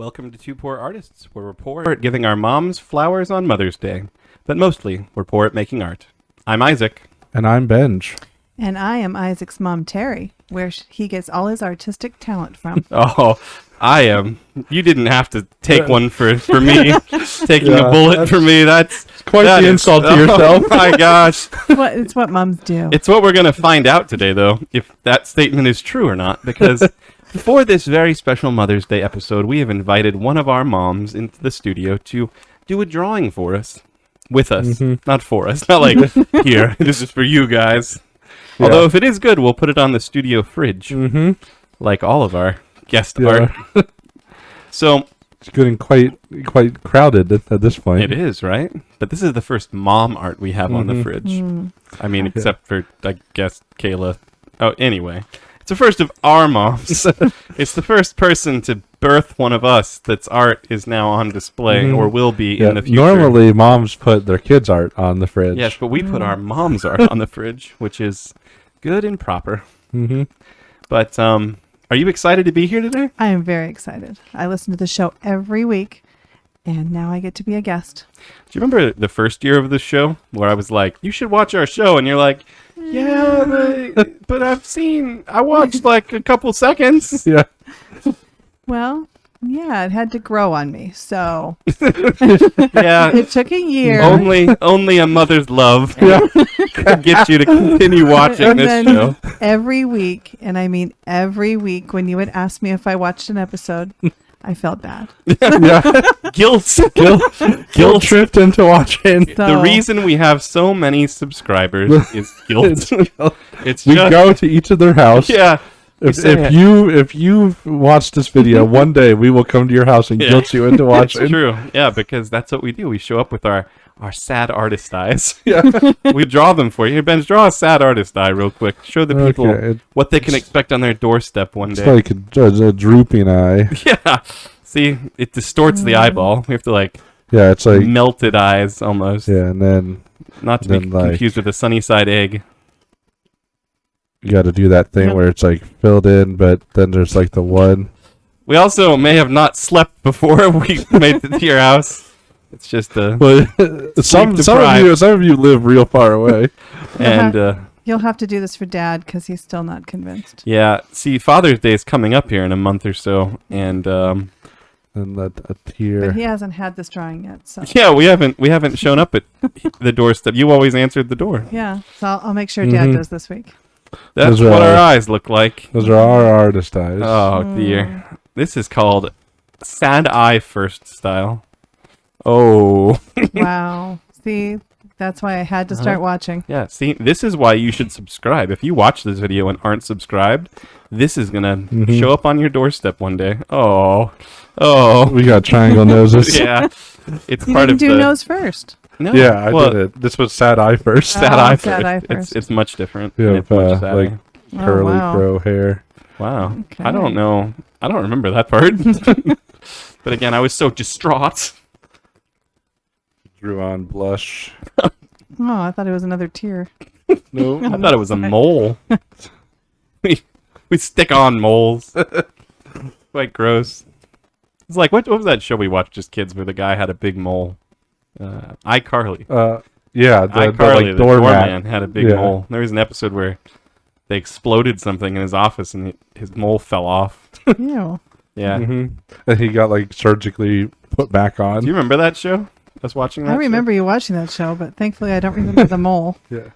Welcome to Two Poor Artists, where we're poor at giving our moms flowers on Mother's Day, but mostly we're poor at making art. I'm Isaac. And I'm Benj. And I am Isaac's mom, Terry, where he gets all his artistic talent from. Oh, I am. You didn't have to take one for me. Taking a bullet for me, that's quite the insult to yourself. Oh my gosh. It's what moms do. It's what we're going to find out today, though, if that statement is true or not, because for this very special Mother's Day episode, we have invited one of our moms into the studio to do a drawing for us. With us. Not for us. Not like, here, this is for you guys. Yeah. Although if it is good, we'll put it on the studio fridge. Like all of our guest art. So it's getting quite crowded at this point. It is, right? But this is the first mom art we have on the fridge. I mean, except for, I guess, Kayla. Oh, anyway. It's the first of our moms. It's the first person to birth one of us that's art is now on display or will be in the future. Normally, moms put their kids' art on the fridge. Yes, but we put our mom's art on the fridge, which is good and proper. But are you excited to be here today? I am very excited. I listen to the show every week, and now I get to be a guest. Do you remember the first year of the show where I was like, you should watch our show, and you're like, yeah, but I watched like a couple seconds. Yeah. Well, yeah, it had to grow on me, so yeah, it took a year. Only a mother's love can get you to continue watching this show. Every week, and I mean every week, when you would ask me if I watched an episode, I felt bad. Guilt tripped into watching. The reason we have so many subscribers is guilt. We go to each of their house. Yeah. If you watch this video, one day we will come to your house and guilt you into watching. It's true. Yeah, because that's what we do. We show up with our sad artist eyes. Yeah. We draw them for you. Here, Ben, draw a sad artist eye real quick. Show the people what they can expect on their doorstep one day. It's like a drooping eye. Yeah. See, it distorts the eyeball. We have to it's like melted eyes almost. Yeah, and then not to be confused with a sunny side egg. You got to do that thing where it's like filled in, but then there's like the one. We also may have not slept before we made it to your house. It's just some of you live real far away, and you'll have to do this for Dad because he's still not convinced. Yeah, see, Father's Day is coming up here in a month or so, and a tear. But he hasn't had this drawing yet, so yeah, we haven't shown up at the doorstep. You always answered the door. Yeah, so I'll make sure Dad does this week. That's what our eyes look like. Those are our artist eyes. Oh dear, this is called sad eye first style. Oh. Wow. See, that's why I had to start watching. Yeah, see, this is why you should subscribe. If you watch this video and aren't subscribed, this is going to show up on your doorstep one day. Oh. We got triangle noses. Yeah. It's you part didn't of do nose first. No. Yeah, I did it. This was sad eye first. Sad eye first. It's much different. Yeah, it's much sadder. Curly crow hair. Wow. Okay. I don't know. I don't remember that part. But again, I was so distraught. Drew on blush. Oh, I thought it was another tear. No. I thought it was a mole. we stick on moles. Quite gross. It's like, what was that show we watched as kids where the guy had a big mole? iCarly. Yeah, iCarly, the doorman had a big mole. There was an episode where they exploded something in his office and his mole fell off. Ew. Yeah. And he got surgically put back on. Do you remember that show? Us watching that I remember you watching that show, but thankfully I don't remember the mole. Yeah.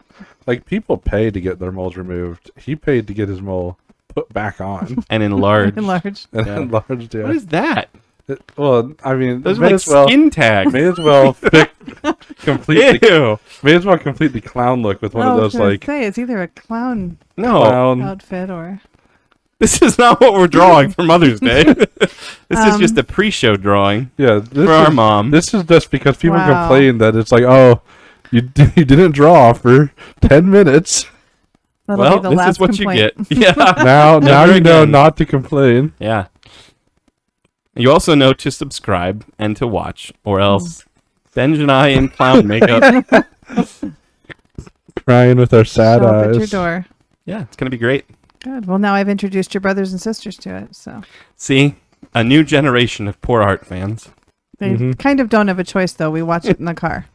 People pay to get their moles removed. He paid to get his mole put back on. And enlarged. Enlarged. Enlarged, yeah. What is that? Well, I mean, those are like skin tags. May as well completely. Ew. May as well complete the clown look with one of those it's either a clown outfit or. This is not what we're drawing for Mother's Day. This is just a pre-show drawing. Yeah, for our mom. This is just because people complain that it's like, oh, you didn't draw for 10 minutes. That'll be the this last is what complaint. you get. Yeah. Now you know not to complain. Yeah. You also know to subscribe and to watch, or else Benj and I in clown makeup. Crying with our sad Show eyes. up at your door. Yeah, it's going to be great. Good. Well, now I've introduced your brothers and sisters to it, so. See, a new generation of poor art fans. They kind of don't have a choice, though. We watch it in the car.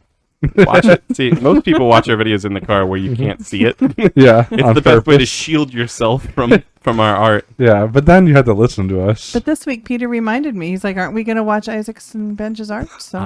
Watch it. See, most people watch our videos in the car where you can't see it. Yeah, It's on the best way to purpose. shield yourself from our art. Yeah, but then you had to listen to us. But this week, Peter reminded me. He's like, "Aren't we going to watch Isaac's and Ben's art?" So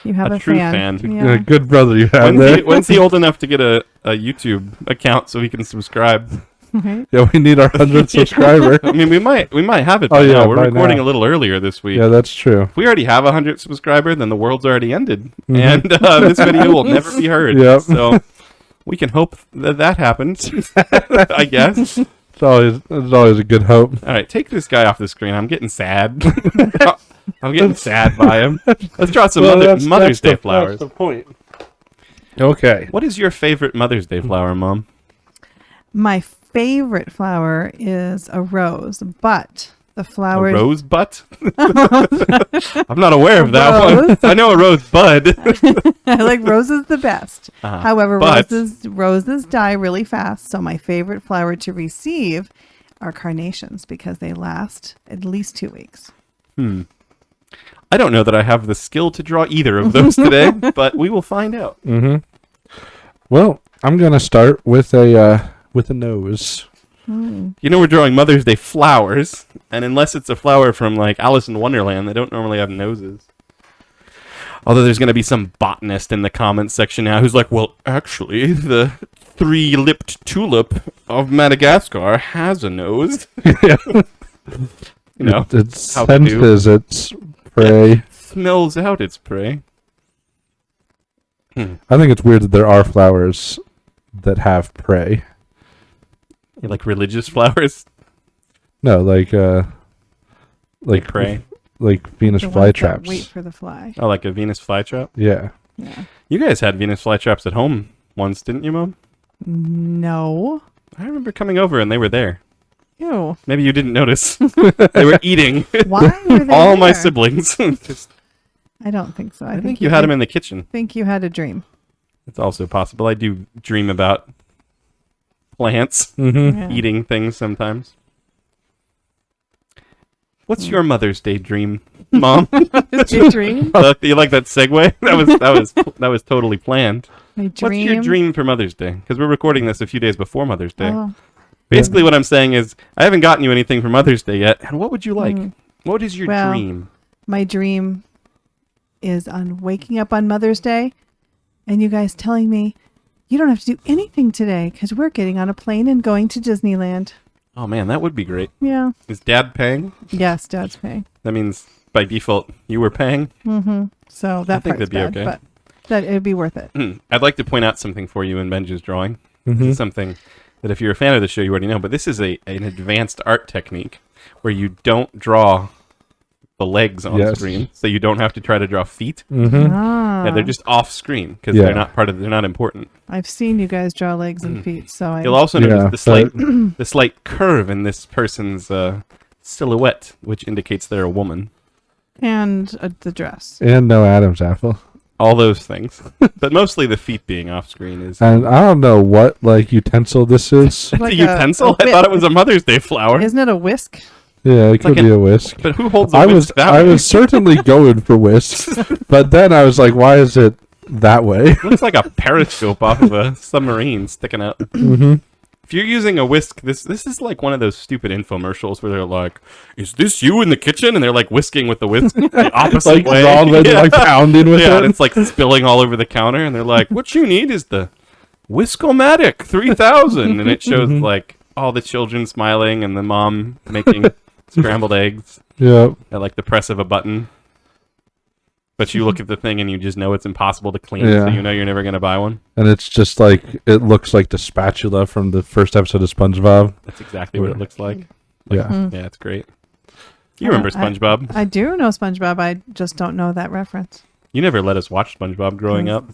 you have a a true fan. fan. Yeah, Yeah. good brother you have there. When's he old enough to get a YouTube account so he can subscribe? Right? Yeah, we need our 100th subscriber. I mean, we might have it Oh, by yeah, now. We're by recording now. a little earlier this week. Yeah, that's true. If we already have 100 subscriber, then the world's already ended, Mhm. and this video will never be heard. Yep. So we can hope that happens. I guess. It's always a good hope. All right, take this guy off the screen. I'm getting sad. I'm getting sad by him. Let's draw some Mother's Day flowers. That's the point. Okay. What is your favorite Mother's Day flower, Mom? My favorite flower is a rose, but the flower A rose butt? I'm not aware of that Rose? one. I know a rose bud. I like roses the best. Uh-huh. However, But- roses die really fast. So my favorite flower to receive are carnations because they last at least 2 weeks. I don't know that I have the skill to draw either of those today, but we will find out. Mm-hmm. Well, I'm gonna start with a nose. You know, we're drawing Mother's Day flowers, and unless it's a flower from like Alice in Wonderland, they don't normally have noses. Although there's going to be some botanist in the comments section now who's like, well, actually, the three-lipped tulip of Madagascar has a nose. You know, it how to do. senses its prey. smells out its prey. I think it's weird that there are flowers that have prey. You like religious flowers? No, like Prey? like Venus The ones that flytraps. wait for the fly. Oh, like a Venus flytrap? Yeah. Yeah. You guys had Venus flytraps at home once, didn't you, Mom? No. I remember coming over and they were there. Ew. Maybe you didn't notice. They were eating Why were they all my there? siblings. Just, I don't think so. I think you had them in the kitchen. I think you had a dream. It's also possible. I do dream about plants Mm-hmm. Yeah. eating things sometimes. What's your Mother's Day dream, Mom? It's your dream. You like that segue? That was totally planned. My What's dream. your dream for Mother's Day? Because we're recording this a few days before Mother's Day. Oh, Basically, what I'm saying is, I haven't gotten you anything for Mother's Day yet. And what would you like? Mm. What is your Well, dream? my dream is on waking up on Mother's Day and you guys telling me you don't have to do anything today because we're getting on a plane and going to Disneyland. Oh man, that would be great. Yeah. Is Dad paying? Yes, Dad's paying. That means by default you were paying. Mm-hmm. So that think part's that'd be bad, okay. but that it'd be worth it. I'd like to point out something for you in Benja's drawing. Mm-hmm. This is something that if you're a fan of the show, you already know. But this is an advanced art technique where you don't draw the legs on Yes. screen, so you don't have to try to draw feet. Mm-hmm. Ah, Yeah, they're just off screen because Yeah. they're not they're not important. I've seen you guys draw legs and feet, so I You'll also Yeah, notice the slight curve in this person's silhouette, which indicates they're a woman. and the dress. And no Adam's apple. All those things, but mostly the feet being off screen is. And I don't know what like utensil this is. It's Like a utensil? a I thought it was a Mother's Day flower. Isn't it a whisk? Yeah, it could like be a whisk. But who holds a I whisk that I way? was certainly going for whisks, but then I was like, why is it that way? Looks like a periscope off of a submarine sticking out. Mm-hmm. If you're using a whisk, this is like one of those stupid infomercials where they're like, "Is this you in the kitchen?" And they're like whisking with the whisk the opposite Like way. wrong way, Yeah. like pounding with Yeah, and it. it's like spilling all over the counter, and they're like, "What you need is the Whiskomatic 3000," and it shows like all the children smiling and the mom making scrambled eggs Yeah. at like the press of a button. But you look at the thing and you just know it's impossible to clean, so Yeah. you know you're never gonna buy one. And it's just like, it looks like the spatula from the first episode of SpongeBob. That's exactly what it looks like. Yeah. Hmm. Yeah, it's great. You remember SpongeBob? I do know SpongeBob. I just don't know that reference. You never let us watch SpongeBob growing up.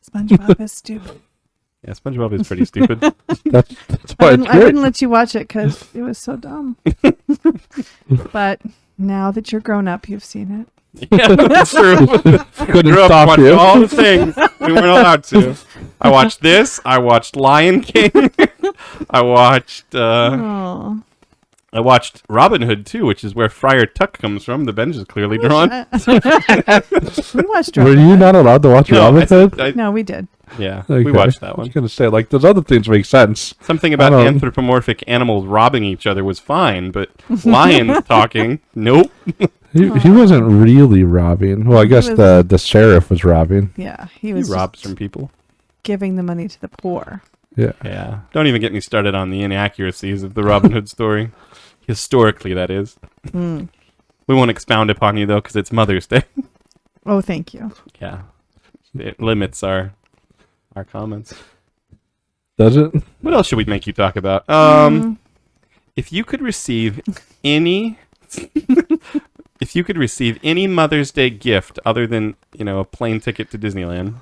SpongeBob is stupid. Yeah, SpongeBob is pretty stupid. That's I why wouldn't, it's I great. wouldn't let you watch it because it was so dumb. But now that you're grown up, you've seen it. Yeah, that's true. Couldn't Grew up stop watching you. all the things we weren't allowed to. I watched this. I watched Lion King. I watched. Oh, I watched Robin Hood too, which is where Friar Tuck comes from. The bench is clearly drawn. We watched Were Robin you Hood. not allowed to watch Robin I, Hood? No, we did. yeah, Okay. we watched that I was one. gonna say, like, those other things make sense. Something about I don't- anthropomorphic animals robbing each other was fine, but lions talking, nope. He wasn't really robbing. Well, I guess was- the sheriff was robbing. Yeah, he He was robs just from people. giving the money to the poor. Yeah. Yeah. Don't even get me started on the inaccuracies of the Robin Hood story. Historically, that is. Mm. We won't expound upon you, though, because it's Mother's Day. Oh, thank you. Yeah. It limits our comments. Does it? What else should we make you talk about? Mm. If you could receive any... if you could receive any Mother's Day gift other than, a plane ticket to Disneyland,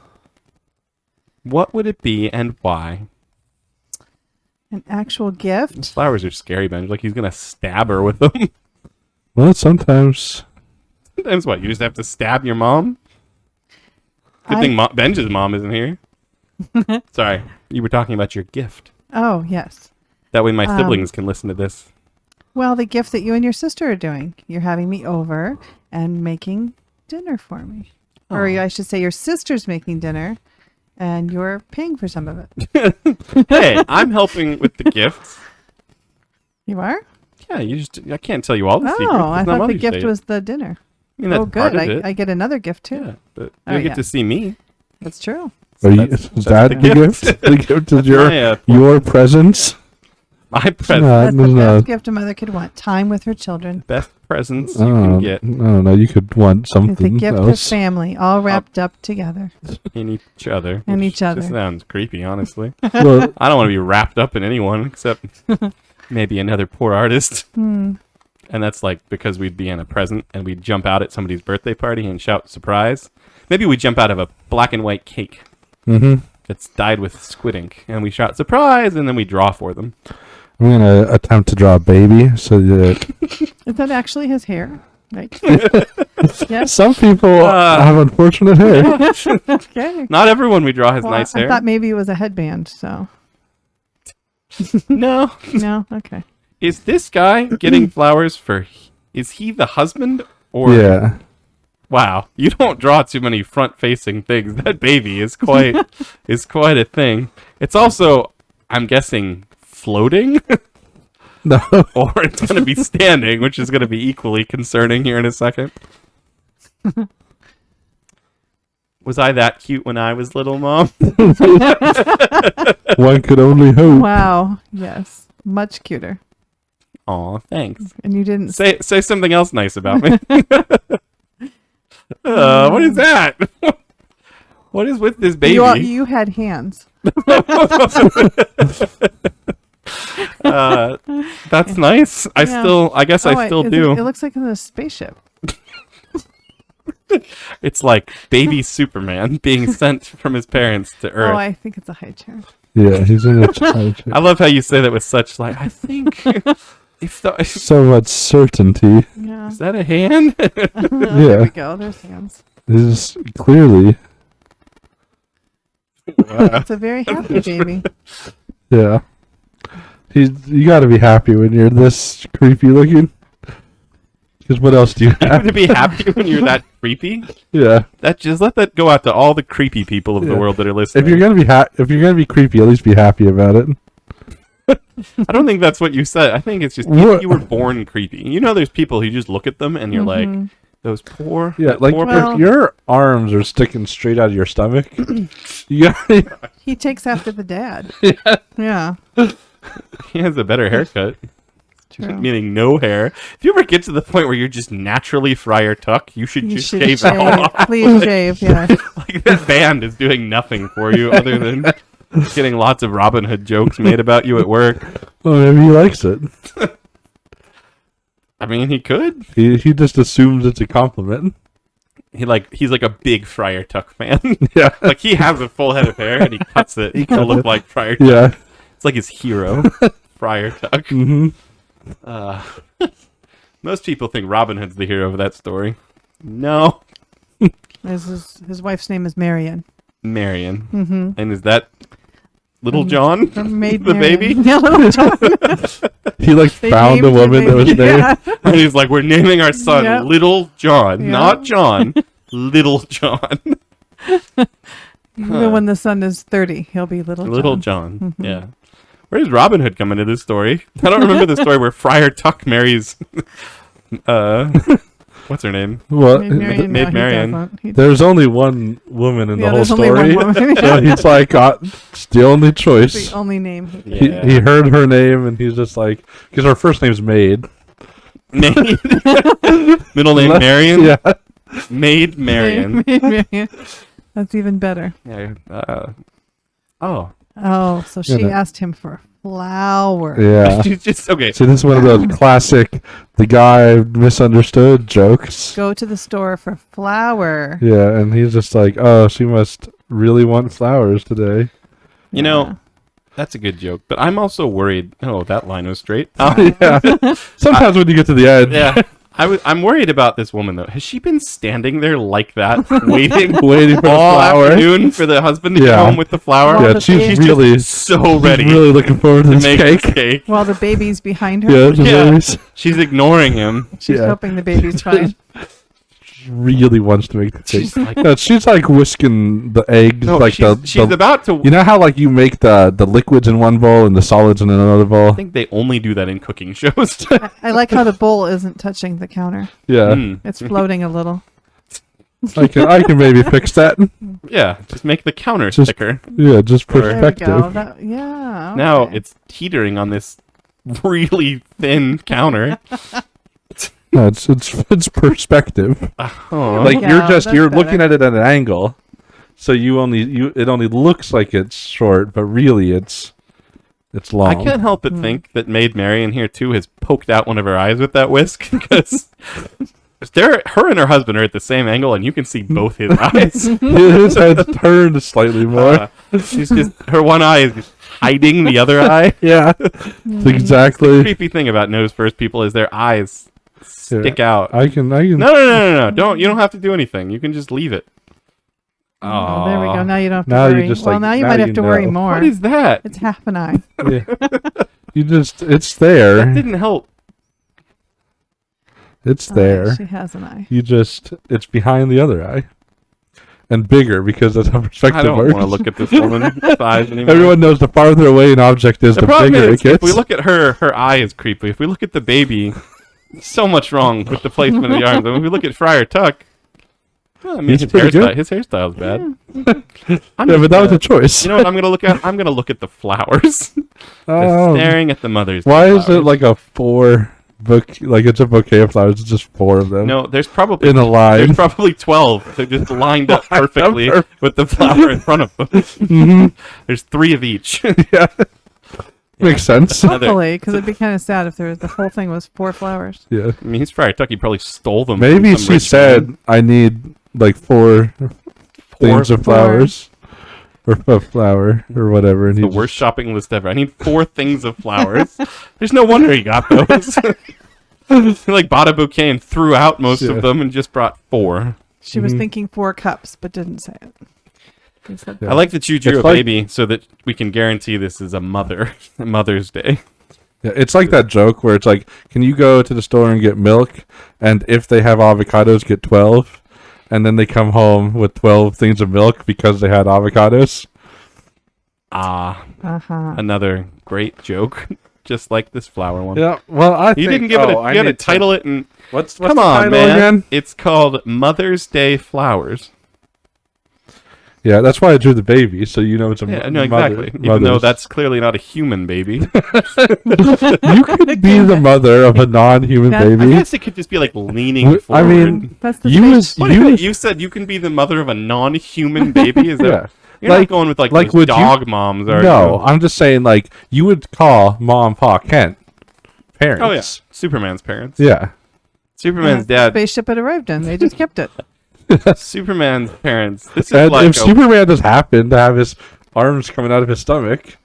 what would it be and why? An actual gift. Flowers are scary, Ben. Like he's going to stab her with them. Well, sometimes. Sometimes what? You just have to stab your mom? Good I- thing Ben's mom isn't here. Sorry. You were talking about your gift. Oh, yes. That way my siblings can listen to this. Well, the gift that you and your sister are doing. You're having me over and making dinner for me. Or Aw. I should say your sister's making dinner and you're paying for some of it. Hey, I'm helping with the gifts. You are? Yeah, I can't tell you all the secrets. Oh, It's I not thought the Mother's gift Day. was the dinner. I mean, that's Oh, part good. of it. I get another gift too. Yeah, but Oh, you'll get yeah. to see me. That's true. So Are you, that's- is that's that the the gift? The gift is your presents? My present. That's the no. best gift a mother could want. Time with her children. Best presents you can get I don't know. You could want It's the something gift of else. family, all wrapped up together. in each other. In which each other. Just sounds creepy, honestly. Well, I don't want to be wrapped up in anyone except maybe another poor artist. Hmm. And that's like because we'd be in a present and we'd jump out at somebody's birthday party and shout surprise. Maybe we jump out of a black and white cake mm-hmm. that's dyed with squid ink and we shout surprise and then we draw for them. I'm going to attempt to draw a baby so that Is that actually his hair? Like, yes. some people have unfortunate hair. Okay. Not everyone we draw has Well, nice I hair. thought maybe it was a headband. So No. no. Okay. Is this guy getting flowers for... Is he the husband or... Yeah. Wow, you don't draw too many front-facing things. That baby is quite a thing. It's also, I'm guessing, floating, No. or it's going to be standing, which is going to be equally concerning here in a second. Was I that cute when I was little, Mom? One could only hope. Wow. Yes. Much cuter. Aw, thanks. And you didn't. Say something else nice about me. What is that? What is with this baby? You had hands. That's nice. Yeah. I guess I still do. It looks like in a spaceship. It's like baby Superman being sent from his parents to Earth. Oh, I think it's a high chair. Yeah, he's in a child. I love how you say that with such like. I think is So much certainty. Yeah. that a hand? There we go. There's hands. This is clearly. It's a very happy baby. Yeah. You got to be happy when you're this creepy looking. Because what else do you have? to be happy when you're that creepy. Yeah. That just let that go out to all the creepy people of the Yeah. world that are listening. If you're gonna be creepy, at least be happy about it. I don't think that's what you said. I think it's just What? you were born creepy. You know, there's people who just look at them and you're like, those poor. Yeah, that like poor Well- if your arms are sticking straight out of your stomach, you got He takes after the dad. Yeah. He has a better haircut. True. Meaning no hair. If you ever get to the point where you're just naturally Friar Tuck, you should You just should shave it all off. Please shave. Yeah. Like that band is doing nothing for you other than getting lots of Robin Hood jokes made about you at work. well, maybe he likes it. I mean, he could. He just assumes it's a compliment. He's like a big Friar Tuck fan. Yeah. Like he has a full head of hair and he cuts it to cuts look it. like Friar Tuck. Yeah. It's like his hero, Friar Tuck. Mm-hmm. Most people think Robin Hood's the hero of that story. No, His wife's name is Marion. Marion. Mm-hmm. And is that Little John, From Maid the Marian. baby. Yeah, Little John. He like They found a named the woman that was baby. named. Yeah. And he's like, we're naming our son Yep. Little John, Yeah. not John, Little John. Even when the son is 30, he'll be Little John. Little John. Yeah. Where does Robin Hood come into this story? I don't remember the story where Friar Tuck marries what's her name? Well, Maid Marian. Maid No, he Marian. doesn't. He- there's only one woman in the Yeah, whole there's only story. one woman. So he's like, it's the only That's choice. the only name. Yeah. He heard her name and he's just like, because her first name's Maid. Maid. Middle name Marion. Yeah. Maid Marion. Maid Marian. That's even better. Yeah. Oh. Oh, so she You know. asked him for a flower. Yeah. She's just okay. See, this is one of those classic, the guy misunderstood jokes. Go to the store for flower. Yeah, and he's just like, oh, she must really want flowers today. You know, that's a good joke, but I'm also worried. Oh, that line was straight. Yeah. Sometimes when you get to the end, Yeah. I'm worried about this woman though. Has she been standing there like that, waiting waiting for the all flower. afternoon for the husband to Yeah. come home with the flower? Well, Yeah, the she's baby- really, So ready she's really looking forward to to this make cake. this cake. While the baby's behind her, Yeah, the Yeah. baby's- She's ignoring him. she's Yeah. hoping the baby's fine. she really wants to make the cake. She's like, No, she's like whisking the eggs, no, like she's the about to. you know how like you make the liquids in one bowl and the solids in another bowl. I think they only do that in cooking shows. I like how the bowl isn't touching the counter. Yeah, Hmm. It's floating a little. I can maybe fix that. Yeah, just make the counter Just- thicker. Yeah, just There we There we go. perspective. That, yeah. Now okay. it's teetering on this really thin counter. No, it's perspective. Oh, Like Yeah, you're that's looking better. at it at an angle, so it only looks like it's short, but really it's long. I can't help but think that Maid Marian here too has poked out one of her eyes with that whisk because her and her husband are at the same angle, and you can see both his eyes. His head's turned slightly more. She's just her one eye is just hiding the other eye. Yeah, it's exactly. Creepy thing about nose first people is their eyes stick out. I can. No. Don't you don't have to do anything. You can just leave it. Oh, there we go. Now you don't have to Now you worry. just, well, like, now you now might have you to worry know. more. What is that? It's half an eye. Yeah. It's That there. didn't help. It's Oh, there. she has an eye. It's behind the other eye, and bigger because that's how I perspective don't works. want to look at this woman's eyes anymore. Everyone knows the farther away an object is, The the problem bigger is, it gets. if we look at her eye is creepy. If we look at the baby, so much wrong with the placement of the arms. And if we look at Friar Tuck, well, I mean, He's pretty good. his hairstyle's bad. I'm Yeah, just but that was gonna- a choice. You know what I'm gonna look at? I'm gonna look at the flowers. Just Oh. staring at the Mother's Day Why is it flowers. like a four book? Like it's a bouquet of flowers. It's just four of them. No, there's probably in a line. There's probably 12. They're just lined up Lined up perfectly perfect. with the flower in front of them. Mhm. There's 3 of each. Yeah, makes sense. Another- Hopefully, because it'd be kind of sad if the whole thing was 4 flowers. Yeah, I mean, he's Friar Tuck. He probably stole them. maybe from some she rich said, man. "I need like four things of Four. flowers, or a flower, or whatever." And The he worst shopping list ever. I need 4 things of flowers. There's no wonder he got those. He like bought a bouquet and threw out most Yeah. of them and just brought 4. She was Mhm. thinking 4 cups, but didn't say it. He said Yeah. I like that you drew It's a like- baby so that we can guarantee this is a Mother's Day. Yeah, it's like that joke where it's like, can you go to the store and get milk, and if they have avocados, get 12, and then they come home with 12 things of milk because they had avocados. Uh-huh. Another great joke, just like this flower one. Yeah, well, I You didn't give it a. You got to title it and What's come the on, title man. again? It's called Mother's Day Flowers. Yeah, that's why I drew the baby, so you know it's a Yeah, m- no, mother. exactly. Even though mother's. that's clearly not a human baby. You could be the mother of a non-human That- I baby. guess it could just be like leaning I forward. mean, That's the You space- was What, you. you said you can be the mother of a non-human baby. Is that? Yeah. You're Like- not going with like like those would you- dog moms, are No, you? I'm just saying, like, you would call Mom, Pa, Kent parents. Oh yeah, Superman's parents. Yeah. Superman's Yeah, dad. spaceship it arrived in. They just kept it. Superman's parents. This is And like if Superman just happened to have his arms coming out of his stomach,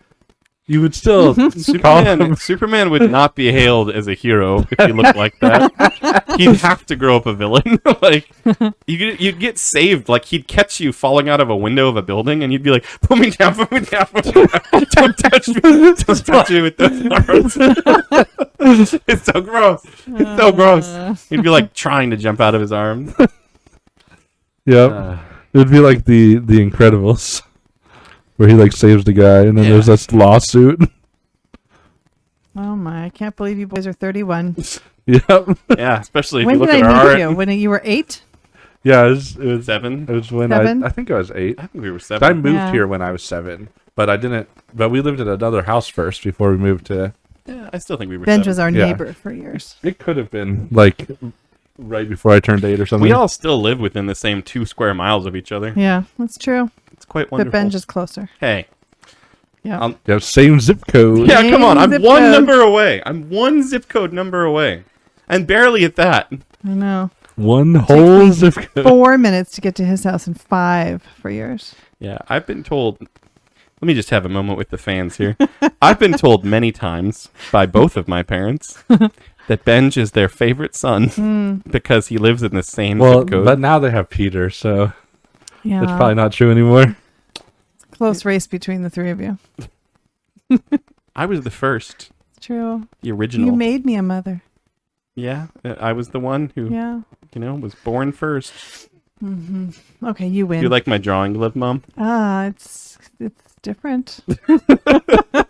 You would still call him. Superman would not be hailed as a hero if he looked like that. He'd have to grow up a villain. Like you'd get saved. Like he'd catch you falling out of a window of a building, and you'd be like, "Put me down, put me down, put me down. Don't touch me, don't touch me with those arms." It's so gross. It's so gross. He'd be like trying to jump out of his arms. Yep. Uh, It would be like the Incredibles, where he like saves the guy, and then Yeah. there's this lawsuit. Oh my! I can't believe you boys are 31. Yep. yeah, especially if When you look did at I our meet you? When you were 8? Yeah, it was 7. when 7? I think I was 8. I think we were I 7. moved Yeah. here when I was 7, but I didn't. But we lived at another house first before we moved to. Yeah, I still think we were Benj 7. was our Yeah. neighbor for years. It could have been like right before I turned 8 or something. We all still live within the same 2 square miles of each other. Yeah, that's true. It's quite But wonderful. Benj is closer. Hey. Yeah. Yeah, same zip code. Yeah, come on. I'm zip one code. number away. I'm one zip code number away. And barely at that. I know. One whole zip code. 4 minutes to get to his house and 5 for yours. Yeah, I've been told. Let me just have a moment with the fans here. I've been told many times by both of my parents that Benj is their favorite son because he lives in the same Well, zip code. but now they have Peter, so Yeah. it's probably not true anymore. Close race between the 3 of you. I was the first, It's true. the original. You made me a mother. Yeah, I was the one who, Yeah. was born first. Okay, you win. You like my drawing glove, Mom? It's different. I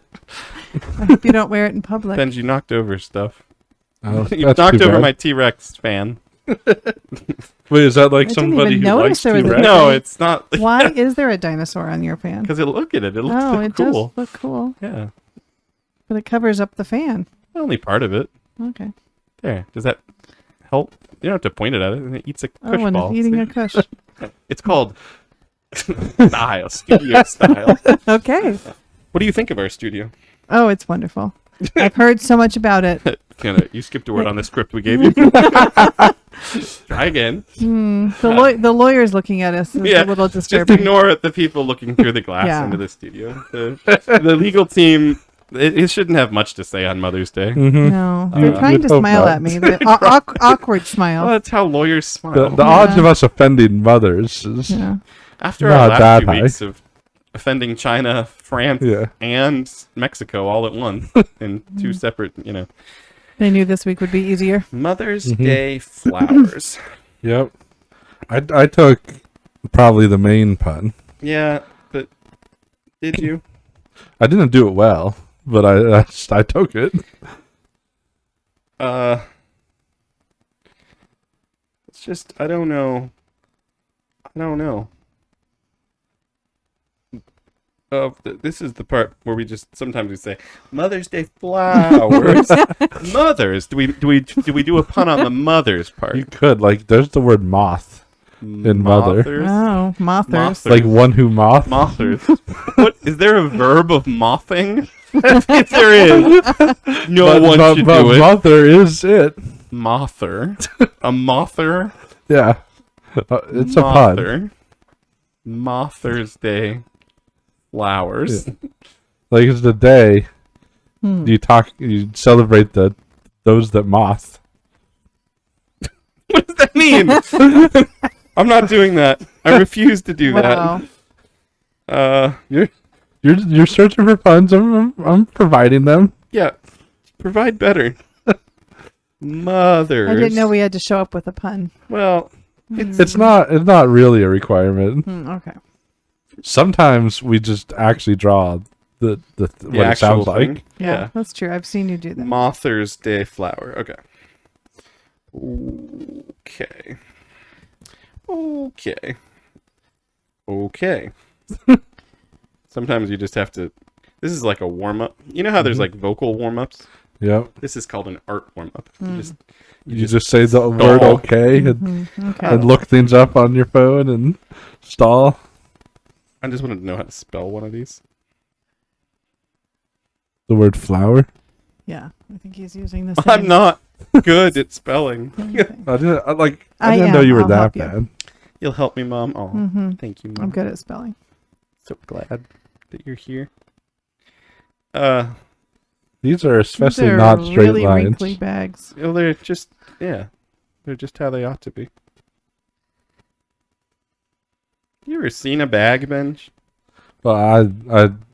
hope you don't wear it in public. Benj, you knocked over stuff. Oh, You that's knocked too over bad. my T-Rex fan. Wait, is that like I didn't somebody even who notice likes there was a T-Rex? No, it's not. Why is there a dinosaur on your fan? Because look at it. It looks Oh, so it cool. does look cool, Yeah. but it covers up the fan. Only part of it. Okay. There. Does that help? You don't have to point it at it. It eats a Oh, kush and ball. eating See? a kush. It's called studio style. Okay. What do you think of our studio? Oh, it's wonderful. I've heard so much about it. You skipped a word on the script we gave you. Try again. The lawyer's looking at us. It's a little Just disturbing. ignore the people looking through the glass Yeah. into the studio. The legal team, it shouldn't have much to say on Mother's Day. Mm-hmm. No, they're trying you'd to hope smile not. at me. The awkward smile. Well, that's how lawyers The, smile. the odds of us offending mothers is Yeah. After not our last that few high. weeks of offending China, France, Yeah. and Mexico all at once in 2 separate, They knew this week would be easier. Mother's Mm-hmm. Day flowers. Yep. I took probably the main pun. Yeah, but did you? I didn't do it well, but I took it. It's just I don't know. This is the part where we just sometimes we say Mother's Day flowers. Mothers. Do we do a pun on the mother's part? You could there's the word moth, in mother. Mothers? Oh, mothers. Mothers. like one who moth. Mothers. What is there a verb of mothing? If there is, no one should do it. Mother is it? Mother. A mother. Yeah, it's a pun. Mother. Mother's Day flowers. Yeah. Like it's the day you celebrate those that moth. What does that mean? I'm not doing that. I refuse to do Wow. that. You're searching for puns. I'm providing them. Yeah. Provide better. Mothers. I didn't know we had to show up with a pun. Well, It's not really a requirement. Okay. Sometimes we just actually draw the what it actual sounds thing. like. Yeah. That's true. I've seen you do that. Mother's Day flower. Okay. Okay. Sometimes you just have to. This is like a warm up. You know how there's like vocal warm ups? Yep. This is called an art warm up. You just say the word stall. okay and, Okay. and look things up on your phone and stall. I just wanted to know how to spell one of these. The word flower. Yeah. I think he's using the same. I'm not good at spelling. thing. I didn't I know am. you were I'll that help you. bad. You'll help me, Mom. Oh, Mhm. thank you, Mom. I'm good at spelling. So glad that you're here. These are especially They're not straight really lines. wrinkly bags. Well, they're just they're just how they ought to be. You ever seen a bag, Benj? Well,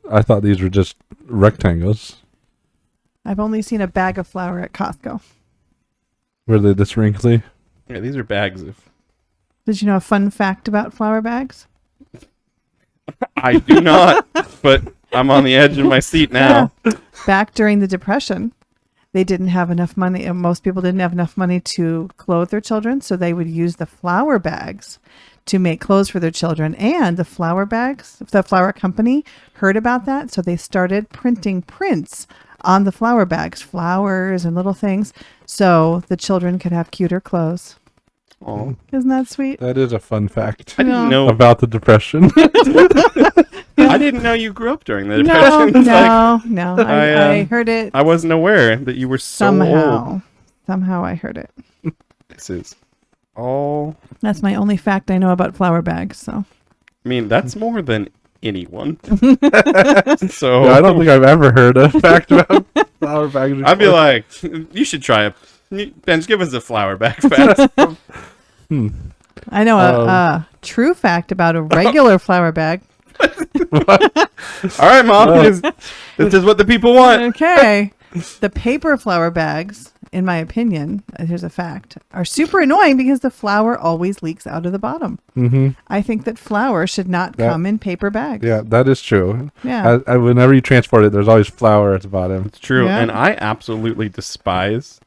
I thought these were just rectangles. I've only seen a bag of flour at Costco. Were they this wrinkly? Yeah, these are bags of. Did you know a fun fact about flour bags? I do not, but I'm on the edge of my seat now. Back during the Depression, they didn't have enough money. Most people didn't have enough money to clothe their children, so they would use the flour bags to make clothes for their children. And the flour company heard about that, so they started printing prints on the flour bags, flowers and little things, so the children could have cuter clothes. Oh, Isn't that sweet? That is a fun fact I didn't know. about the Depression. I didn't know you grew up during the Depression. No, It's like, no. I I heard it I wasn't aware that you were so somehow. old. Somehow I heard it. This is all. That's my only fact I know about flour bags. So I mean, that's more than anyone. So Yeah, I don't think I've ever heard a fact about flour bags. I'd be before. like, you should try it. Benj, give us a flour bag fact. I know a true fact about a regular flour bag. All right, Mom. This is what the people want. Okay. The paper flour bags, in my opinion, here's a fact, are super annoying because the flour always leaks out of the bottom. Mm-hmm. I think that flour should not That- come in paper bags. Yeah, that is true. Yeah. Whenever you transport it, there's always flour at the bottom. It's true, Yeah. and I absolutely despise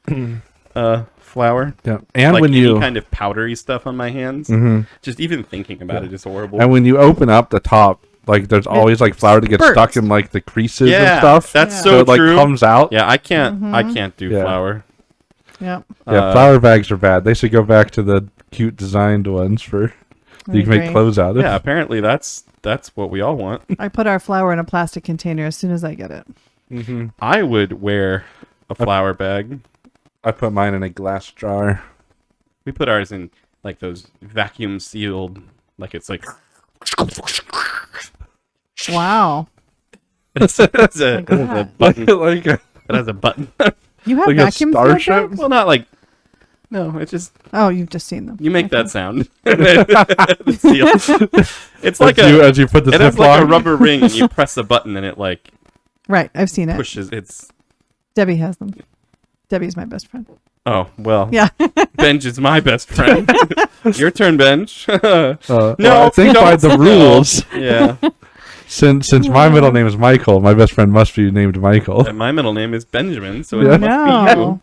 flour. Yeah, and Like when any you kind of powdery stuff on my hands. Mhm. Just even thinking about Yeah. it is horrible. and when you open up the top, like there's always like flour to get spurts. stuck in like the creases yeah, and stuff. that's Yeah. so it like true. comes out. Yeah, I can't. I Mhm. can't do Yeah. flour. Yep. Yeah, flour bags are bad. They should go back to the cute designed ones for I you can make agree. clothes out of. Yeah, apparently that's what we all want. I put our flour in a plastic container as soon as I get it. Mm-hmm. I would wear a flour bag. I put mine in a glass jar. We put ours in like those vacuum sealed, like it's like Wow. it's a Like that. button. like a, It has a button. You have like a vacuum starship. Well, not like. No, it's just Oh, you've just seen them. you make Okay. that sound. It's sealed. It's like as you put the it has like a Ziploc. rubber ring, and you press a button, and it like Right. I've seen it. pushes. It's Debbie has them. Debbie's my best friend. oh well. Yeah. Benj is my best friend. Your turn, Benj. Well, No, I think don't. by the rules, Yeah. since my middle name is Michael, my best friend must be named Michael. And my middle name is Benjamin, so Yeah. it must be you. No.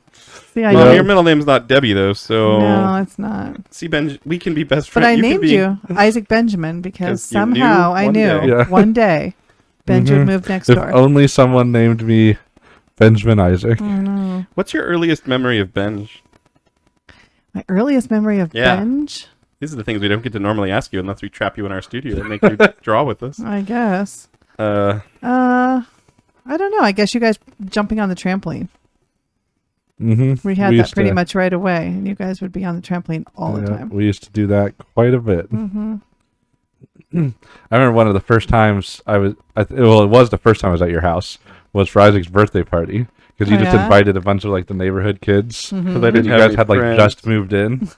See, I Well, Yeah. your middle name's not Debbie though, so No, it's not. see, Benj, we can be best But friends. I can named be, you Isaac Benjamin because 'Cause you knew somehow I one knew day. Yeah. one day Benj Mhm. would move next If door. only someone named me Benjamin Isaac. Oh, no. What's your earliest memory of Benj? My earliest memory of Yeah. Benj, These are the things we don't get to normally ask you unless we trap you in our studio and make you draw with us. I guess. Uh, I don't know. I guess you guys jumping on the trampoline. Mm-hmm. We had that pretty much right away, and you guys would be on the trampoline all the time. We used to do that quite a bit. Mm-hmm. I remember one of the first times I was, it was the first time I was at your house, was for Isaac's birthday party. Because you Oh, just yeah? invited a bunch of like the neighborhood kids. Mhm. So they And didn't you have guys any had like friends. just moved in.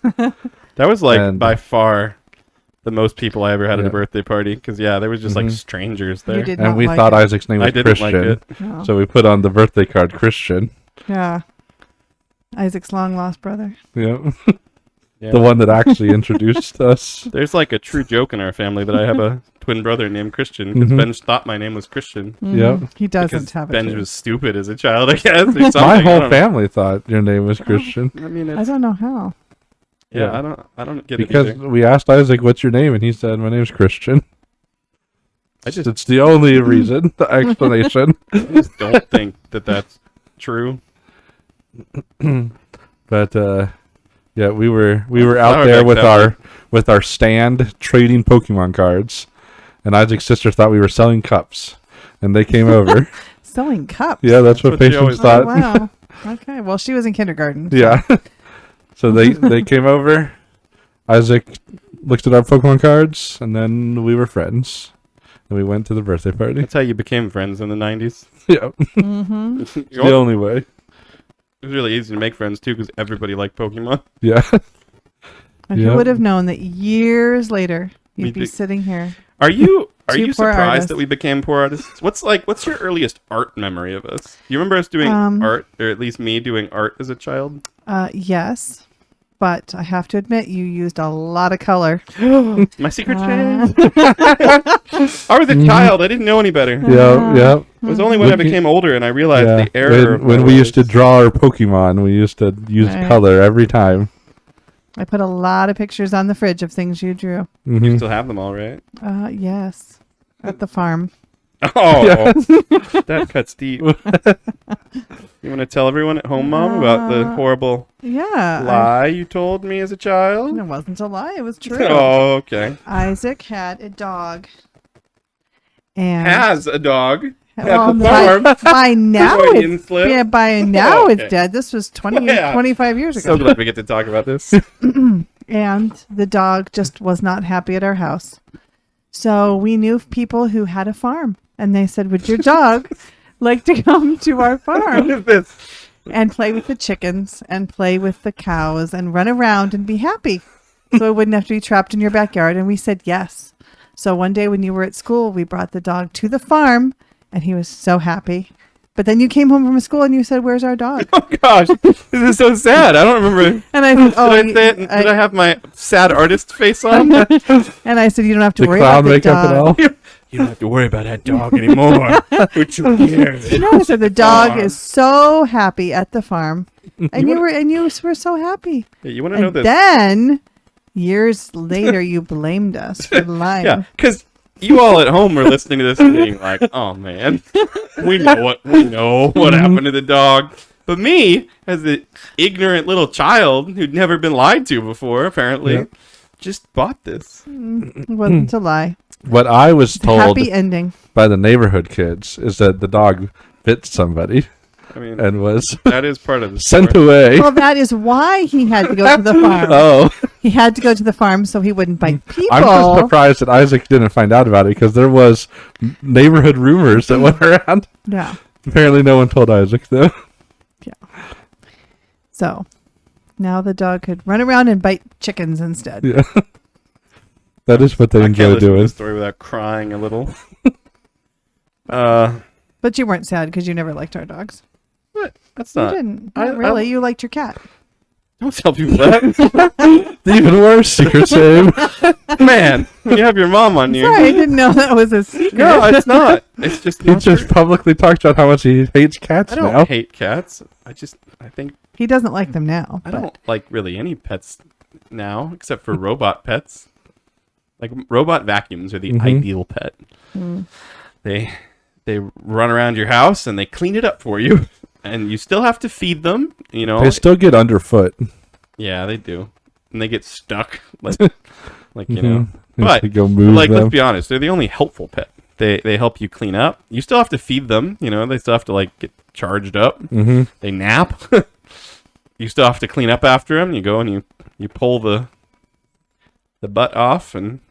that was like And- by far the most people I ever had at Yeah. a birthday party because there was just like Mhm. strangers You there. did And not we like thought it. Isaac's name was I didn't like Christian. it. No. So we put on the birthday card Christian. Yeah. Isaac's long lost brother. Yeah. Yeah. The one that actually introduced us. There's like a true joke in our family that I have a twin brother named Christian because Mhm. Benj thought my name was Christian. Yep. Mhm. He doesn't Because have it. Benj too. was stupid as a child, I guess. Or something. My I whole don't know. family thought your name was Christian. I mean, I it's, don't know how. yeah, Yeah. I don't get Because it either. we asked Isaac, what's your name? And he said, my name's Christian. I just It's the only reason, the explanation. don't think that that's true. But yeah, we were out Flower there bags with our stand trading Pokemon cards, and Isaac's sister thought we were selling cups, and they came over. Selling cups. Yeah, that's what That's what she patients always Oh, thought. wow. Okay. Well, she was in kindergarten. so- Yeah. So they came over. Isaac looked at our Pokemon cards, and then we were friends. and we went to the birthday party. That's how you became friends in the 90s. Yeah, Mm-hmm. it's the only way. It was really easy to make friends, too, because everybody liked Pokemon. Yeah. And Yep. who would have known that years later you'd We'd be be- sitting here? Are you Two poor surprised artists. that we became poor artists? What's your earliest art memory of us? You remember us doing art, or at least me doing art as a child? Yes, but I have to admit you used a lot of color. My secret shame. I was a child. I didn't know any better. Yeah, yeah. It was only when I Looking- became older and I realized Yeah. the error. of When my we used to ways. draw our Pokemon, we used to use Right. color every time. I put a lot of pictures on the fridge of things you drew. You Mhm. still have them all, right? Yes, at the farm. Oh, that cuts deep. You want to tell everyone at home, Mom, about the horrible Yeah. lie you told me as a child? It wasn't a lie. It was true. Oh, okay. Isaac had a dog. And Has a dog. well, the farm. by now So he it's didn't slip? yeah, by now Okay. it's dead. This was 20, Yeah. 25 years So ago. glad we get to talk about this. And the dog just was not happy at our house. So we knew people who had a farm, and they said, "Would your dog like to come to our What farm is this? and play with the chickens and play with the cows and run around and be happy, so it wouldn't have to be trapped in your backyard?" And we said yes. So one day when you were at school, we brought the dog to the farm, and he was so happy. But then you came home from school and you said, "Where's our dog?" Oh gosh, this is so sad. I don't remember. And I said, Did I say it? Did I have my sad artist face on? and I said, "You don't have to The worry clown about the makeup dog." and all. You don't have to worry about that dog anymore. Which who cares? No, I said the dog Farm. is so happy at the farm, and you were so happy. Yeah, you want to know And this? then years later, you blamed us for lying. Yeah, because you all at home were listening to this and being like, "Oh man, we know what happened to the dog." But me, as an ignorant little child who'd never been lied to before, apparently, Yeah. just bought this. It wasn't a lie. What I was told Happy ending. by the neighborhood kids is that the dog bit somebody I mean, and was that is part of the sent story. away. Well, that is why he had to go to the farm. Oh, He had to go to the farm so he wouldn't bite people. I'm just surprised that Isaac didn't find out about it because there was neighborhood rumors that went around. Yeah. Apparently, no one told Isaac though. So now the dog could run around and bite chickens instead. Yeah, that is what they I can't enjoy listen to doing. this story without crying a little. Uh, But you weren't sad because you never liked our dogs. what? That's You not. didn't. I- Not really. You liked your cat. Don't tell people that. Even worse, secret shame. Man, when you have your mom on you. Sorry, I didn't know that was a secret. No, it's not. It's just He not just true. publicly talked about how much he hates cats I don't now. hate cats. I think He doesn't like them now. I but- don't like really any pets now, except for robot pets. Like robot vacuums are the Mhm. ideal pet. Mm. They run around your house and they clean it up for you, and you still have to feed them. You know. They still get underfoot. Yeah, they do, and they get stuck. Like you Mhm. know. You But have to go move like, them. let's be honest, they're the only helpful pet. They help you clean up. You still have to feed them. You know, they still have to like get charged up. Mm-hmm. They nap. You still have to clean up after them. You go and you pull the butt off and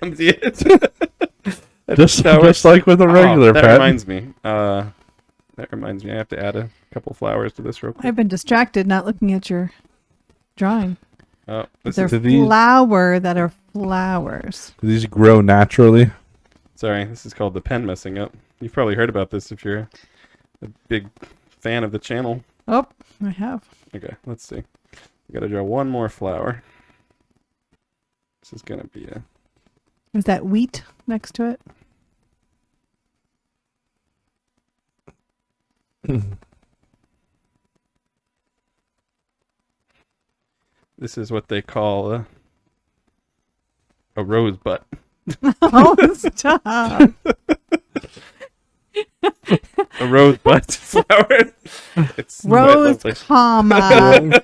empty it. Just how just like with a regular Oh, that pet. reminds me. That reminds me. I have to add a couple flowers to this real quick. I've been distracted not looking at your drawing. Oh, this They're is, Do these- flower that are flowers. Do these grow naturally? sorry. This is called the pen messing up. You've probably heard about this if you're a big fan of the channel. Oh, I have. Okay, let's see. We gotta draw one more flower. This is gonna be a. Is that wheat next to it? This is what they call a rose butt. Oh, stop. A rose butt flower. It's quite Rose, lovely. comma.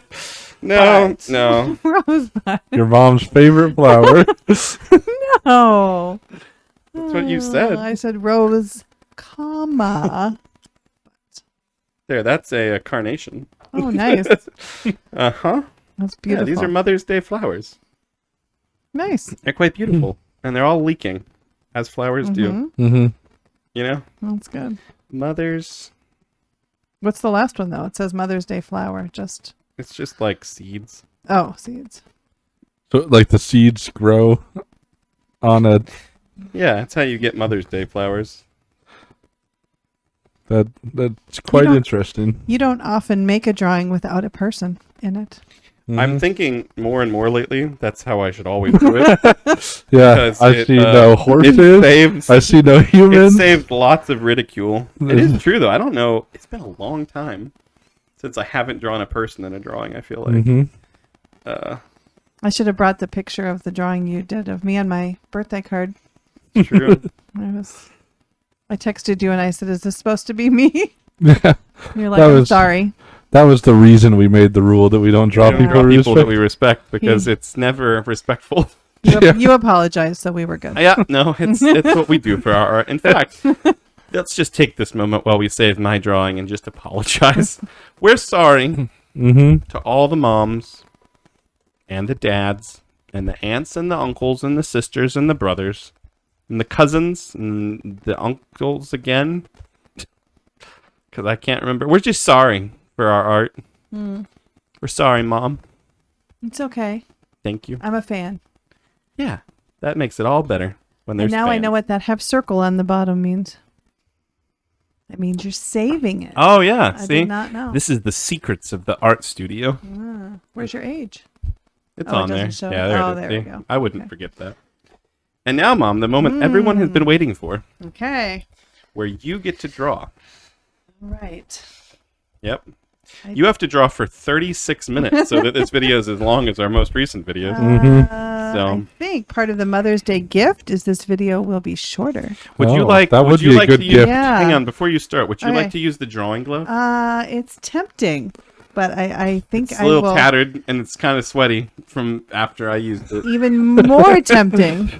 No, butt. no. Rosebud. Your mom's favorite flower. No. That's what you said. I said rose, comma. There, that's a carnation. Oh, nice. Uh huh. That's Yeah, beautiful. these are Mother's Day flowers. nice. They're quite beautiful, and they're all leaking. as flowers do. Mm-hmm. You know, That's good. mothers. What's the last one though? It says Mother's Day flower. Just It's just like seeds. seeds. So like the seeds grow on a Yeah, that's how you get Mother's Day flowers. that's quite don't- interesting. You don't often make a drawing without a person in it. I'm thinking more and more lately. That's how I should always do it. Yeah, because I it, see no It horses. saves. I see no It humans. saved lots of ridicule. It is true though. I don't know. It's been a long time since I haven't drawn a person in a drawing. I feel like. Mm-hmm. I should have brought the picture of the drawing you did of me on my birthday card. True. I texted you and I said, "Is this supposed to be me?" Yeah, And you're like, That "I'm was- sorry." that was the reason we made the rule that we don't draw We don't people draw we people that respect. we respect because it's never respectful. You, Yeah. you apologized, so we were good. Yeah, no, it's what we do for our art. In fact, let's just take this moment while we save my drawing and just apologize. We're sorry Mm-hmm. to all the moms and the dads and the aunts and the uncles and the sisters and the brothers and the cousins and the uncles again. Because I can't remember. We're just sorry for our art. We're sorry, Mom. It's okay. Thank you. I'm a fan. Yeah, that makes it all better when And there's now I know fans. what that half circle on the bottom means. That means you're saving it. Oh, yeah. I See? did not know. This is the secrets of the art studio. Where's your age? It's Oh, it on there. doesn't show Yeah, it. there Oh, it is. there we See? go. I wouldn't Okay. forget that. And now, Mom, the moment everyone has been waiting for, Okay. where you get to draw. Right. Yep. You have to draw for 36 minutes so that this video is as long as our most recent videos. So- I think part of the Mother's Day gift is this video will be shorter. Would you Oh, like that would you be a like good to use, gift. Yeah. Hang on, before you start, would you Okay. like to use the drawing glove? It's tempting, but I think It's I a little will. tattered and it's kind of sweaty from after I used it. Even more tempting,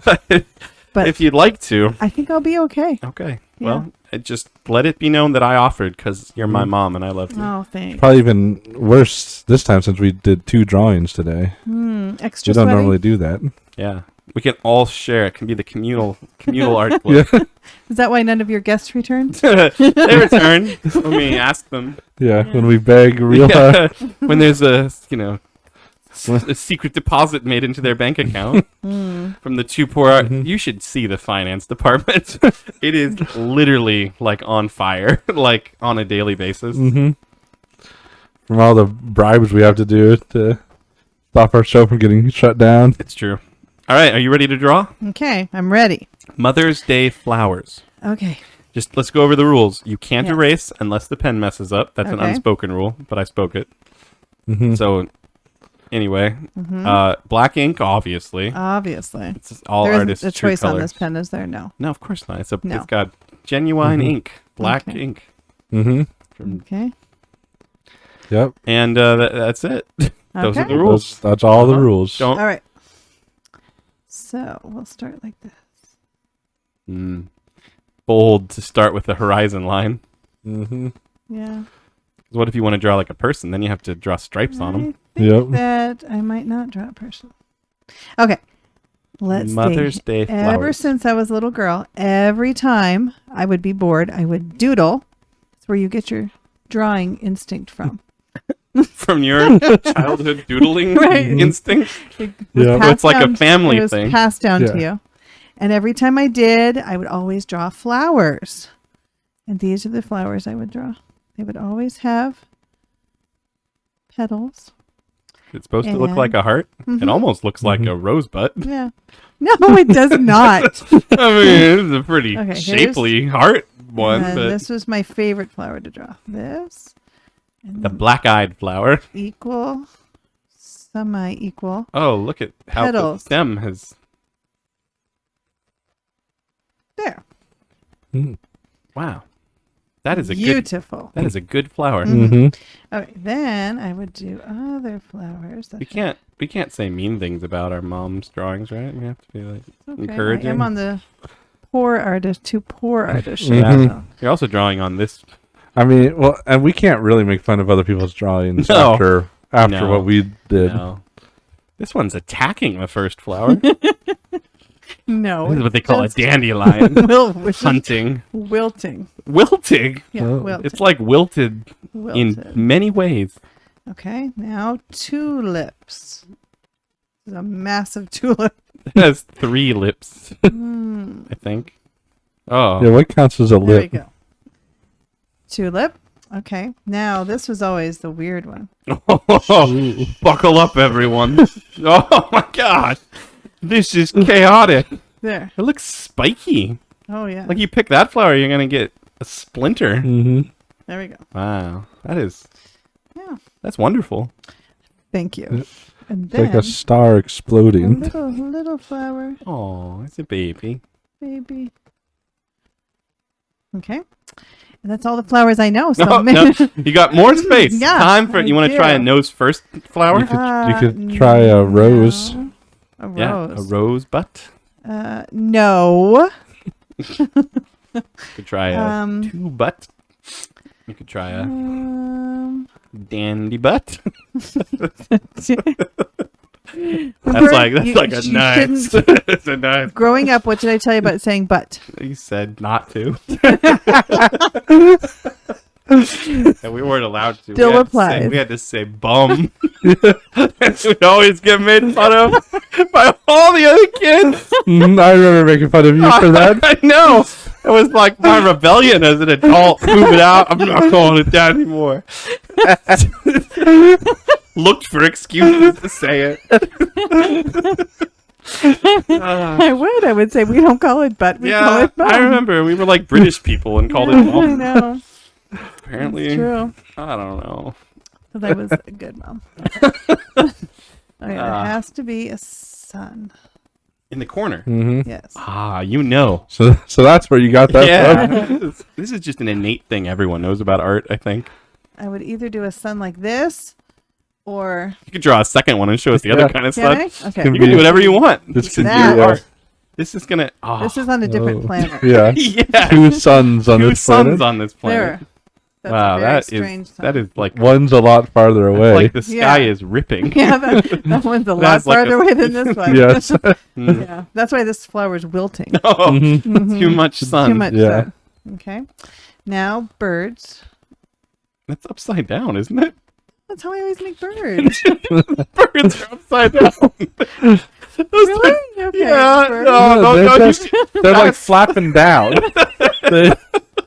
but If you'd like to. I think I'll be okay. Okay. Yeah. Well, just let it be known that I offered because you're my mom and I love you. Oh, thanks. Probably even worse this time since we did 2 drawings today. Extra We don't sweaty. normally do that. Yeah. We can all share. It can be the communal art club. Yeah, Is that why none of your guests returned? They return when we ask them. yeah. When we beg real hard. Yeah. When there's a a secret deposit made into their bank account from the 2 poor art. You should see the finance department. It is literally like on fire, like on a daily basis. Mm-hmm. From all the bribes we have to do to stop our show from getting shut down. It's true. All right, are you ready to draw? Okay, I'm ready. Mother's Day flowers. Okay. Just let's go over the rules. You can't Yes. erase unless the pen messes up. That's an Okay. unspoken rule, but I spoke it. Mm-hmm. So, anyway, black ink, obviously. Obviously. It's all There artists' isn't a true choice on colors. this pen, is there? No. No, of course not. It's No. got genuine ink, black Okay. ink, Mm-hmm. Okay. Yep. and that's it. Those are Okay. the rules. That's all the Uh-huh. rules. Don't. All right. So we'll start like this. Bold to start with the horizon line. Mm-hmm. Yeah. 'Cause what if you want to draw like a person? Then you have to draw stripes on them. I think Yep. that I might not draw a person. Okay. Let's Mother's see. Day Ever flowers. since I was a little girl, every time I would be bored, I would doodle. That's where you get your drawing instinct from. From your childhood doodling Right. instinct. It was Yeah. passed It's like a down- family it was thing. passed down to Yeah. you. And every time I did, I would always draw flowers. And these are the flowers I would draw. They would always have petals. It's supposed to look And- like a heart. It Mhm. almost looks like a rosebud. Yeah. No, it does not. I mean, it's a pretty Okay, here's- shapely heart one, And but this was my favorite flower to draw. This. And the then black-eyed flower. equal, semi-equal. Oh, look at how the Petals. stem has. There. Wow, that is a good. Beautiful. That is a good flower. Mm-hmm. Okay, then I would do other flowers. That We can't say mean things about our mom's drawings, right? We have to be like okay. encouraging. I am on the poor artist, too poor artist. ship, Mhm. so. You're also drawing on this. I mean, well, and we can't really make fun of other people's drawings No. after No. what we did. No. This one's attacking the first flower. No. This is what they call a it's dandelion. Hunting. Wilting. Wilting. Yeah, Oh. wilting. It's like wilted in Wilted. many ways. Okay, now tulips. This is a massive tulip. It has 3 lips, Hmm, I think. Oh. Yeah, what counts as a there we lip? go. Tulip. Okay, now this was always the weird one. Buckle up, everyone. Oh my god. This is chaotic. There. It looks spiky. Oh yeah. Like you pick that flower, you're going to get a splinter. Mm-hmm. There we go. Wow. Yeah. That's wonderful. Thank you. And It's then like a star a exploding. little flower, Oh, it's a baby. baby. Okay. And that's all the flowers I know. So No, no, you got more space. Yeah, Time for I you want to do. try a nose first flower? You could try a rose. No. A Yeah, rose. a rose butt. No. You could try a Um, two butt. You could try a Um, dandy butt. That's remember, like you a nice. shouldn't- It's a nice. Growing up, what did I tell you about saying butt? You said not to. And we weren't allowed to. Still we had to applies. say, we had to say bum. We'd always get made fun of by all the other kids. I remember making fun of you for that. I know. It was like my rebellion as an adult. Move it out. I'm not calling it that anymore. Looked for excuses to say it. I would say we don't call it butt. We call Yeah, it bum. I remember. We were like British people and called it I bum. know. Apparently, It's true. I don't know. Because I was a good mom. Okay, there Ah. has to be a sun. In the corner. Mm-hmm. Yes. Ah, you know. So that's where you got that Yeah. from. This is just an innate thing everyone knows about art, I think. I would either do a sun like this or. You could draw a second one and show us the Yeah. other kind of Can stuff. I? Okay. Can You can do whatever you want. This This could is be, your uh, art. This is gonna. Oh. This is on a different Oh. planet. Yeah. yeah. Two suns on Two this suns planet. on this planet. There. That's Wow, a very that strange is sun. that is like One's a lot farther away. like the sky Yeah. is ripping. Yeah, that one's a lot That's like farther a- away than this one. Yes. Mm. Yeah, that's why this flower's wilting. Oh, Mhm. Mhm. too much sun. Too much Yeah. sun. Okay. Now birds. That's upside down, isn't it? That's how I always make birds. Birds are upside down. Really? Okay. Yeah. birds. No, they're, no, just- they're like flapping down. They-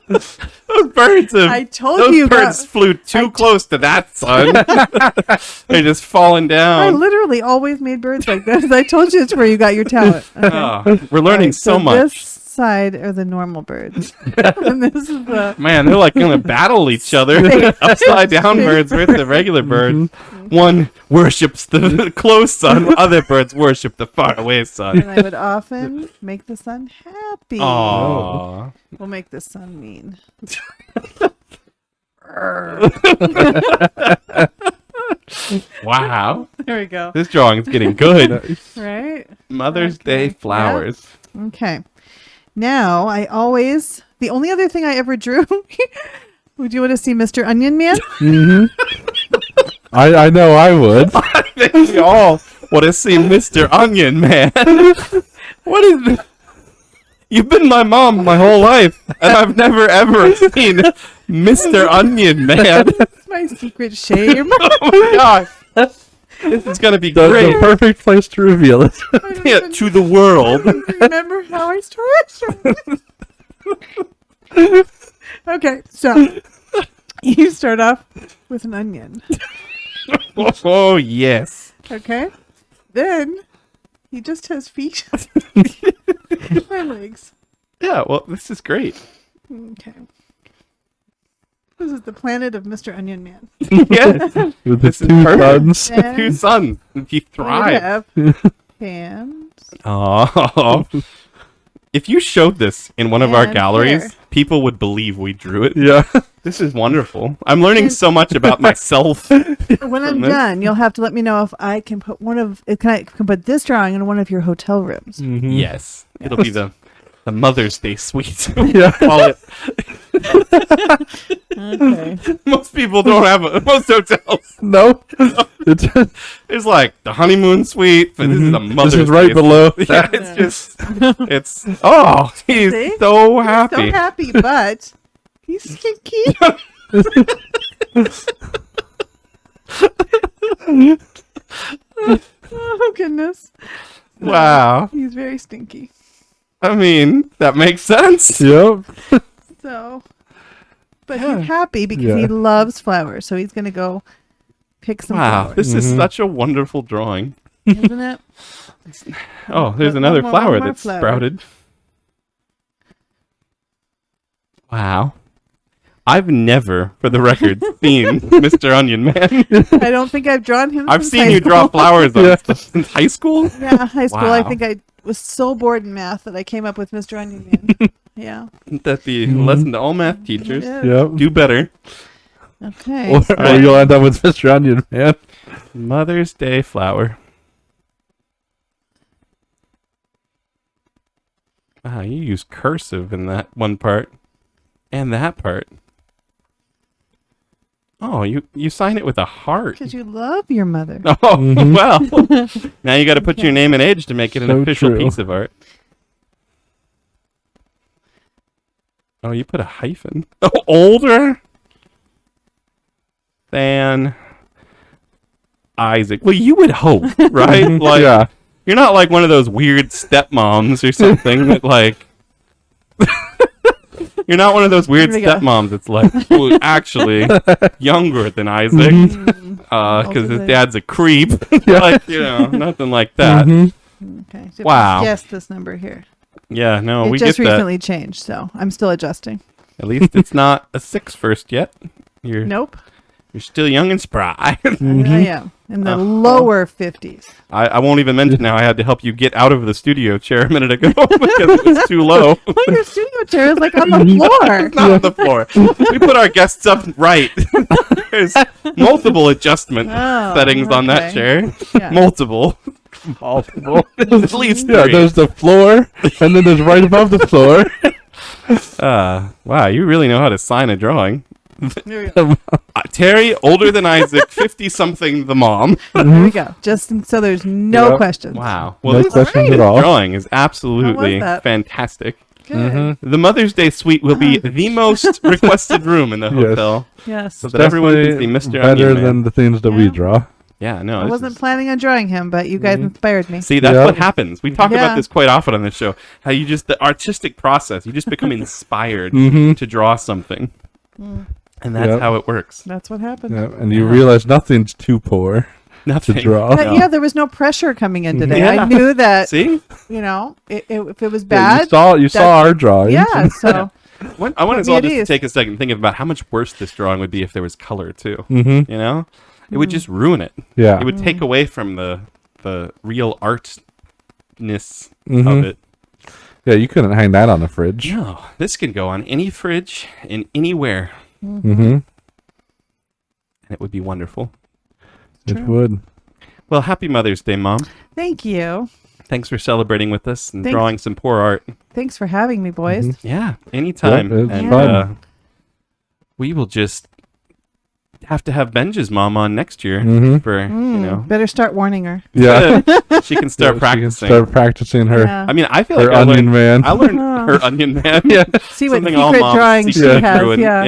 those birds have. I told Those you birds that. flew too close to that sun. They're just falling I down. literally always made birds like this. I told you it's where you got your talent. Okay. Oh, we're learning Alright, so much. This side are the normal birds. And this is the. Man, they're like gonna battle each other. Space- Upside down space birds with the regular birds. One worships the close sun. Other birds worship the far away sun. And I would often make the sun happy. Aww. We'll make the sun mean. Wow. There we go. This drawing is getting good. Right? Mother's Okay. Day flowers. Okay. Now, the only other thing I ever drew, would you want to see Mr. Onion Man? Mhm. I know I would. I think we all want to see Mr. Onion Man. What is this? You've been my mom my whole life, and I've never ever seen Mr. Onion Man. That's my secret shame. Oh my gosh. This is going to be The great. perfect place to reveal it. I don't Yeah, even to the world. remember how I started. Okay, so you start off with an onion. Oh, yes. Okay? Then he just has feet and legs. Yeah, well, this is great. Okay. This is the planet of Mr. Onion Man. Yes. With This the is two perfect. suns. And Two sons. He we thrives. have hands. Oh. If you showed this in one of our And galleries, hair. people would believe we drew it. Yeah. This is wonderful. I'm learning And- so much about myself. When I'm this. done, you'll have to let me know if I can put can put this drawing in one of your hotel rooms. Mhm. Yes. It'll be the Mother's Day suite. Yeah. Call it. Okay. Most people don't have most hotels. No, it's It's like the honeymoon suite, but this is a Mother's this is right Day below. suite. Yeah, it's Yeah. just, it's, oh, he's See? so happy. So happy, but he's stinky. Oh, goodness. Wow. He's very stinky. I mean, that makes sense. Yep. So, but Yeah. he's happy because Yeah. he loves flowers. So he's going to go pick some Wow, flowers. this is Mhm. such a wonderful drawing. Isn't it? Oh, there's One another more flower that's flower. sprouted. Wow. I've never, for the record, seen Mr. Onion Man. I don't think I've drawn him. I've since seen high you draw school. flowers on Yeah. stuff since high school. Yeah, high school. I Wow. think I was so bored in math that I came up with Mr. Onion Man. Yeah. That the Mhm. lesson to all math teachers. Yeah. Yep. Do better. Okay. Or, so- or you'll end up with Mr. Onion Man. Mother's Day flower. Wow, you use cursive in that one part. And that part. Oh, you sign it with a heart. Because you love your mother. Oh, Mhm. well. Now you got to put your name and age to make it an So official true. piece of art. Oh, you put a hyphen. Oh, older than Isaac. Well, you would hope, right? Like, yeah. you're not like one of those weird stepmoms or something that like. You're not one of those weird Here we go. stepmoms that's like well, actually younger than Isaac Mm, because his Ultimate. dad's a creep. Like, you know, nothing like that. Mhm. Okay. So Wow. Guess this number here. Yeah, no, it we just get that. recently changed, so I'm still adjusting. At least it's not a 6 first yet. You're Nope. you're still young and spry. I Mhm. am in the Uh-huh. lower 50s. I won't even mention how I had to help you get out of the studio chair a minute ago because it was too low. Well, your studio chair is like on the floor. It's not on the floor. We put our guests up right. There's multiple adjustment Oh, settings on that okay. chair. Yeah. Multiple. Multiple. At least Yeah, three. there's the floor, and then there's right above the floor. Wow, you really know how to sign a drawing. There we go. Terry, older than Isaac, 50-something the mom. There we go. Just so there's no Yep. questions. Wow. No Well, this questions at all. drawing is absolutely How was that? fantastic. Good. Mhm. The Mother's Day suite will be the most requested room in the Yes. hotel, Yes. so that everyone can see Definitely Mr. better Onion Man. than the things that we Yeah. draw. Yeah, no, I this wasn't is- planning on drawing him, but you guys Mhm. inspired me. See, that's Yep. what happens. We talk Yeah. about this quite often on this show. How you just the artistic process, you just become inspired Mm-hmm. to draw something, Mm, and that's Yep. how it works. that's what happened. Yeah, and you Yeah. realize nothing's too poor Nothing to draw. But No. yeah, there was no pressure coming in today. Yeah. I knew that, See, you know, if it was Yeah, bad, you saw our drawings. yeah, so I want us me all at just to ease. take a second thinking about how much worse this drawing would be if there was color too. Mm-hmm. You know, it would just ruin it. Yeah. It would take away from the real artness Mhm. of it. Yeah, you couldn't hang that on the fridge. No, this can go on any fridge in anywhere, Mm-hmm. and it would be wonderful. It True. would. Well, happy Mother's Day, Mom. thank you. Thanks for celebrating with us and Thanks. drawing some poor art. Thanks for having me, boys. Mhm. Yeah, anytime. Yep, it's and fun. we will just have to have Benja's mom on next year Mhm. for, you know, Better start warning her. Yeah. she can start Yeah, practicing. She can start practicing her, Yeah. I mean, I feel her like onion man. I learned her onion man. Yeah. See what Something all secret moms drawings she secretly has. drew in- Yeah.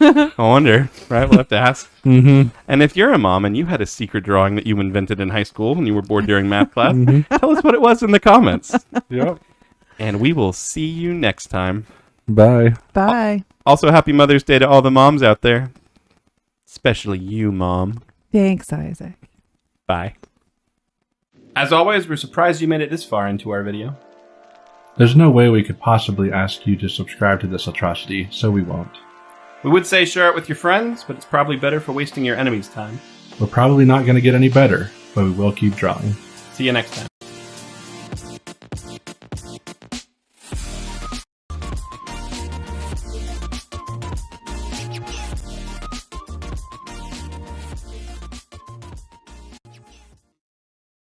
yeah. I wonder, right? We'll have to ask. Mm-hmm. And if you're a mom and you had a secret drawing that you invented in high school when you were bored during math class, Mhm. tell us what it was in the comments. Yep. And we will see you next time. Bye. Bye. Also, happy Mother's Day to all the moms out there. Especially you, Mom. Thanks, Isaac. Bye. As always, we're surprised you made it this far into our video. There's no way we could possibly ask you to subscribe to this atrocity, so we won't. We would say share it with your friends, but it's probably better for wasting your enemy's time. We're probably not going to get any better, but we will keep drawing. See you next time.